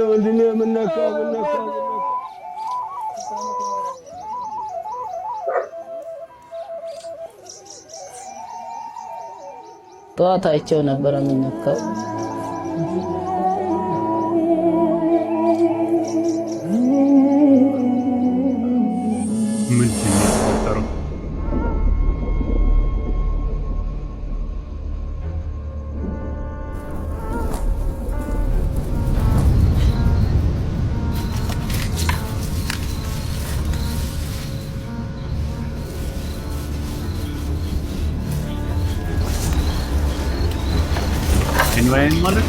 ወንድሜ ምን ነካው? ጠዋት አይቼው ነበር የሚነካው። ምን ተፈጠረ? እንወያይ ማለት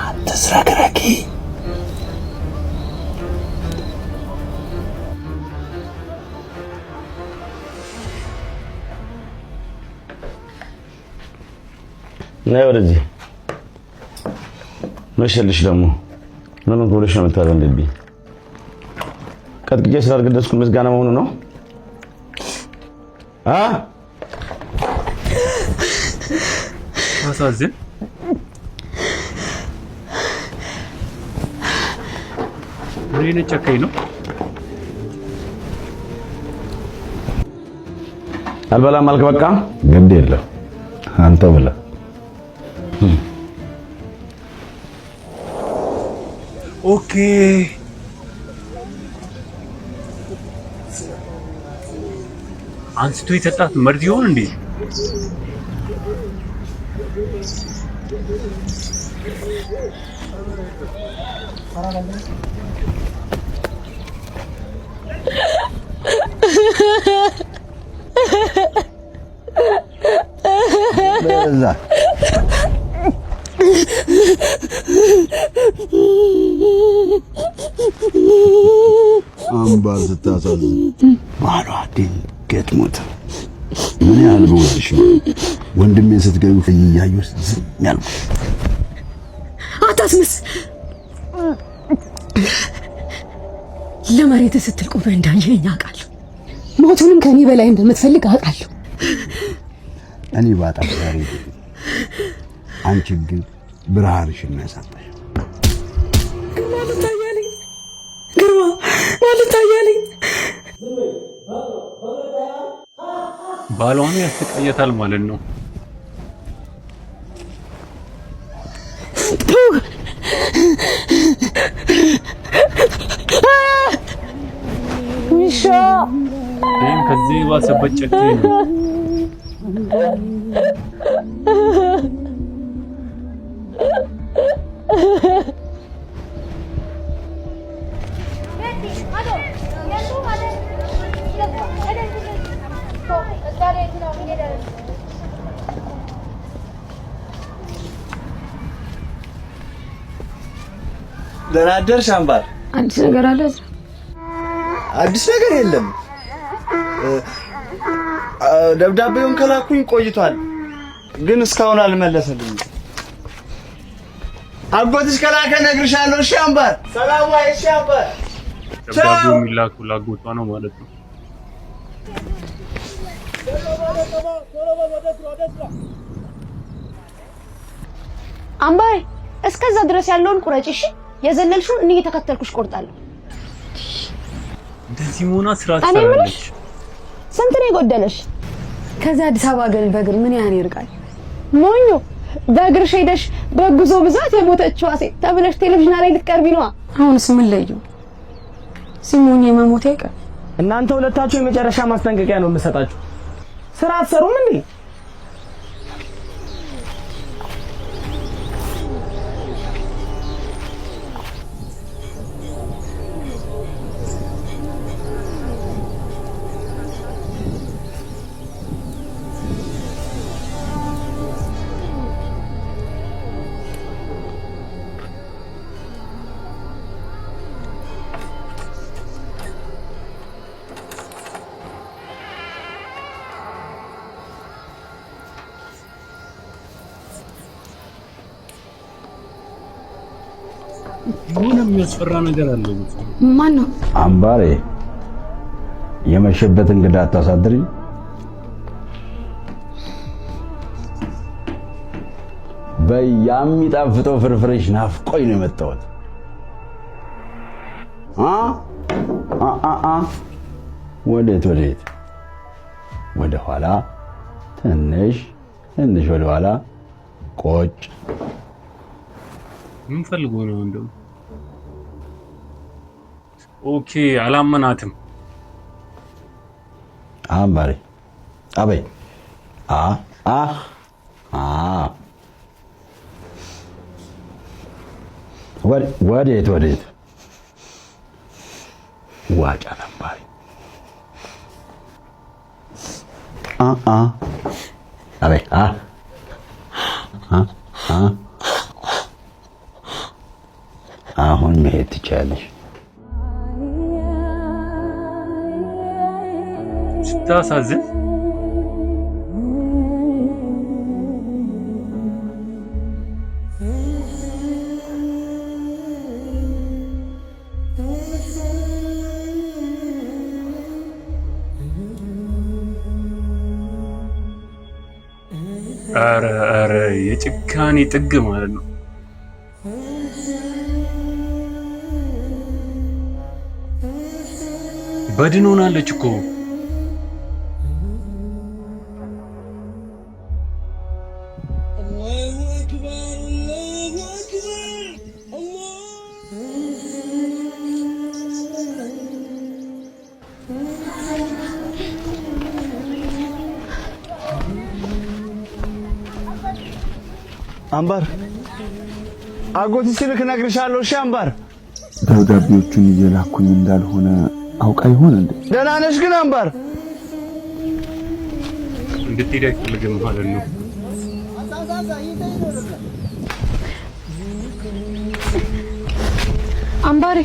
አትስረክረኪ። ነይ ወደዚህ። መሸልሽ ደግሞ ምን ብለሽ ነው የምታዘንብኝ? ቀጥቅጬ ስላልገደስኩ ምስጋና መሆኑ ነው? አሳዝን። ምን ጨካኝ ነው? አልበላም አልክ። በቃ ግድ የለም አንተ ብላ። ኦኬ አንስቶ የሰጣት መርዝ ይሆን እንዴ? በዛ አምባር ስታሳዝን ባሏ ድንገት ሞተ። ምን ያህል በወድሽ ነው ወንድሜን ስትገኙ እያየሁ ዝም ያልኩት። አታስመስ። ለመሬት ስትል ቆመህ እንዳየኸኝ አውቃለሁ። ሞቱንም ከኔ በላይ እንደምትፈልግ አውቃለሁ። እኔ ባጣም ዛሬ አንቺ ግን ብርሃንሽን ነው ያሳጣሽ። ግርማ ማለት ታያለኝ። ባሏን ያስቀየታል ማለት ነው። ውሻ ይሄን ከዚህ ባሰበት ጨካኝ ነው። ደህና አደርሽ አምባር። አዲስ ነገር አለ? አዲስ ነገር የለም። ደብዳቤውን ከላኩኝ ቆይቷል፣ ግን እስካሁን አልመለሰልኝም። አጎትሽ ከላከ እነግርሻለሁ። እሺ አምባር። ሰላም ዋይ። እሺ አምባር። ደብዳቤው የሚላከው ላጎቷ ነው ማለት ነው። አምባሬ እስከዛ ድረስ ያለውን ቁረጭ። እሺ የዘለልሽውን እኔ እየተከተልኩሽ ቆርጣለሁ። እንደዚህ ሆና ስራ ትሰራለች። ስንት ነው የጎደለሽ? ከዛ አዲስ አበባ ገል በእግር ምን ያህል ይርቃል? ሞኞ በእግርሽ ሄደሽ በጉዞ ብዛት የሞተችው ሴት ተብለሽ ቴሌቪዥን ላይ ልትቀርቢ ነዋ። አሁንስ ምን ለየው? ሲሞኝ የመሞት አይቀር። እናንተ ሁለታችሁ የመጨረሻ ማስጠንቀቂያ ነው የምሰጣችሁ። ስራ አትሰሩም እንዴ? የሆነ የሚያስፈራ ነገር አለው። ማን ነው? አምባሬ የመሸበት እንግዳ አታሳድሪ። በያሚጣፍጠው ፍርፍርሽ ናፍቆኝ ነው የመጣሁት። ወዴት ወደ ኋላ ትንሽ ወደ ኋላ ቆጭ። ምን ፈልጎ ነው እንደው? ኦኬ አላመናትም። አምባሪ አበይ ወዴት ዋጫ አምባሪ አበይ አሁን መሄድ ትችያለሽ። ስታሳዝን ኧረ የጭካኔ ጥግ ማለት ነው። በድን ሆናለች እኮ። አምባር አጎት ሲልክ እነግርሻለሁ። እሺ አምባር ደብዳቤዎቹን እየላኩኝ እንዳልሆነ አውቃ ይሆን እንዴ? ደህና ነሽ ግን አምባር? እንድትሄድ አይፈልግም ማለት ነው። አምባሬ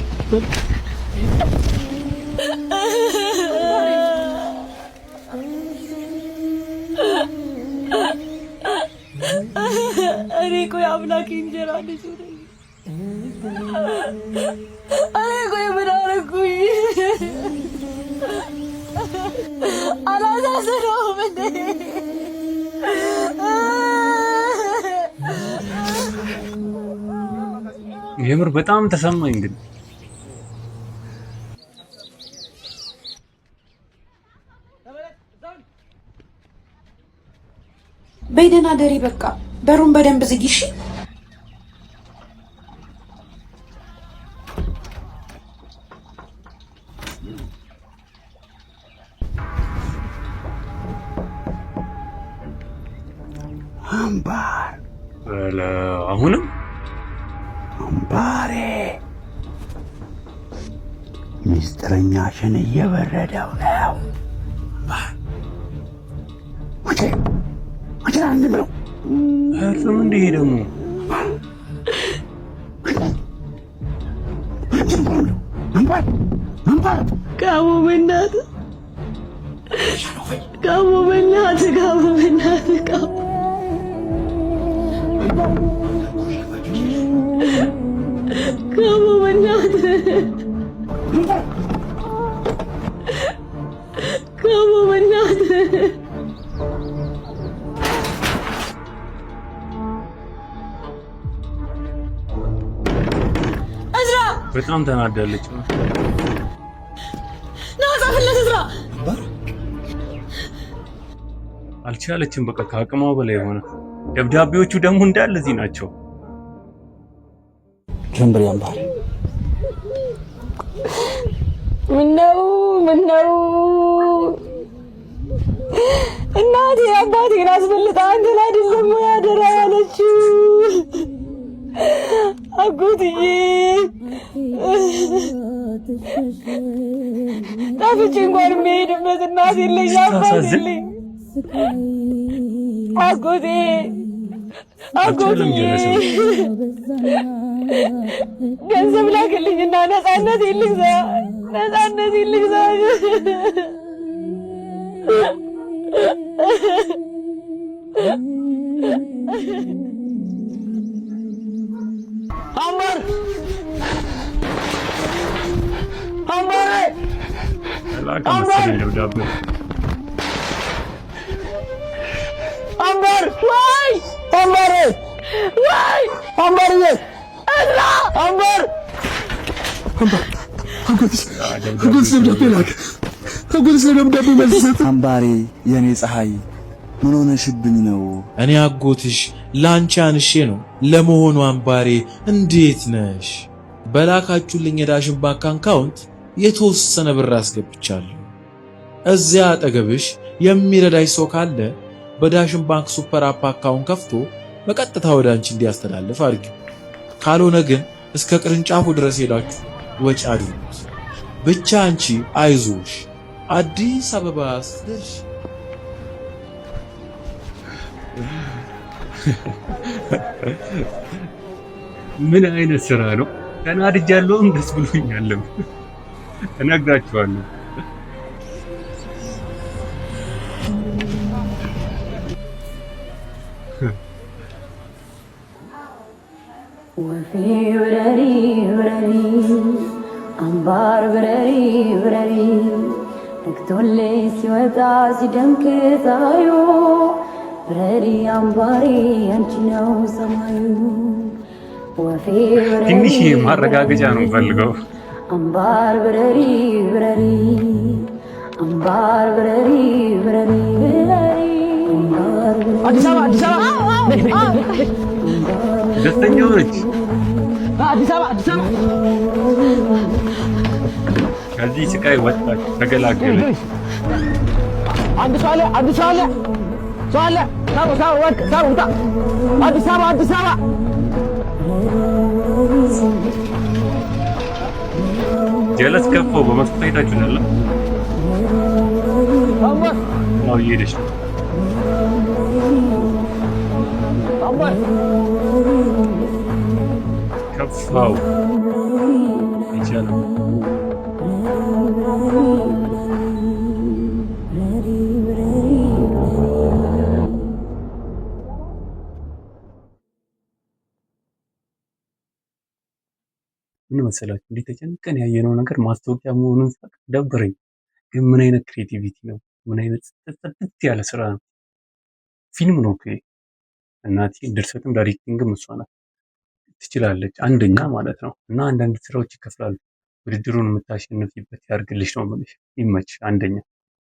እኔ ቆይ አምላክ እንጀራ ልጅ ነኝ። እኔ ቆይ ምን አደረኩኝ? አላሳዝነውም እንዴ? የምር በጣም ተሰማኝ ግን በይደና ደሪ በቃ በሩን በደንብ ዝጊ እሺ። አምባር አሁንም አምባሬ ሚስጥረኛሽን እየበረደው ነው። አንቺ ነው አርፍም እንደ ይሄ ደግሞ አምባር ጋሞ በእናትህ ጋሞ በእናትህ ጋሞ በእናትህ ጋሞ በእናትህ ጋሞ በእናትህ በጣም ተናዳለች። ናዛፍለት እዝራ አልቻለችም። በቃ ከአቅሟ በላይ ሆነ። ደብዳቤዎቹ ደግሞ እንዳለ እዚህ ናቸው። ጀምበር አምባር ምነው እናቴ አባቴን አስበልጣ አንተን አይደለም ያደራ ያለችው አጎትዬ ጠፍቼ እንኳን የምሄድበት እናት የለኝ አባት የለኝ። አጎትዬ ገንዘብ ላክልኝና ነፃነት ልግዛ አምባር ተላከ መሰለኝ ደብዳቤ። አምበር ወይ አምበር ወይ አምበር ወይ እዝራ አምበር አጎትሽ ደብዳቤ ላከ። አጎትሽ ደብዳቤ መልስ ሰጠ። አምባሬ የኔ ፀሐይ ምን ሆነሽብኝ ነው? እኔ አጎትሽ ላንቺ አንሼ ነው። ለመሆኑ አምባሬ እንዴት ነሽ? በላካችሁልኝ የዳሽን ባንክ አካውንት የተወሰነ ብር አስገብቻለሁ። እዚያ አጠገብሽ የሚረዳሽ ሰው ካለ በዳሽን ባንክ ሱፐር አፕ አካውንት ከፍቶ በቀጥታ ወደ አንቺ እንዲያስተላልፍ አድርጊ። ካልሆነ ግን እስከ ቅርንጫፉ ድረስ ሄዳችሁ ወጪ አድርጉት። ብቻ አንቺ አይዞሽ፣ አዲስ አበባ ስትደርሺ ምን አይነት ስራ ነው? ተናድጃለሁም ደስ ብሎኛልም። እነግራችኋለሁ። ወፌ ብረሪ ብረሪ አምባር ብረሪ ብረሪ ነግቶልኝ ሲወጣ ሲደምቅ ፀሐዩ ብረሪ አምባሬ አንቺ ነው ሰማዩ። ወፌ ብረሪ ትንሽ ማረጋገጫ ነው ፈልገው። አምባር ብረሪ ብረሪ አምባር ብረሪ ብረሪ አዲስ አበባ አዲስ አበባ ደስተኛ ነች። አዲስ አበባ አዲስ አበባ ከዚህ ስቃይ ወጣች፣ ተገላገለች። አንድ ሰው አለ አዲስ አበባ ሰው አለ ሰው ወርቅ ሰው ውጣ አዲስ አበባ አዲስ አበባ ጀለስ ከፈው በመስኮት አይታችሁናል። ነው እየሄደች ነው። ከፋው ይቻላል። ምን መሰላችሁ እንዴት ተጨንቀን ያየነው ነገር ማስታወቂያ መሆኑን ሳቅ ደበረኝ። ግን ምን አይነት ክሬቲቪቲ ነው! ምን አይነት ጽድት ያለ ስራ ነው! ፊልም ነው እኮ እናቴ። ድርሰትም ዳይሬክቲንግም እሷ ናት። ትችላለች፣ አንደኛ ማለት ነው። እና አንዳንድ ስራዎች ይከፍላሉ። ውድድሩን የምታሸንፊበት ያርግልሽ ነው የምልሽ። ይመች አንደኛ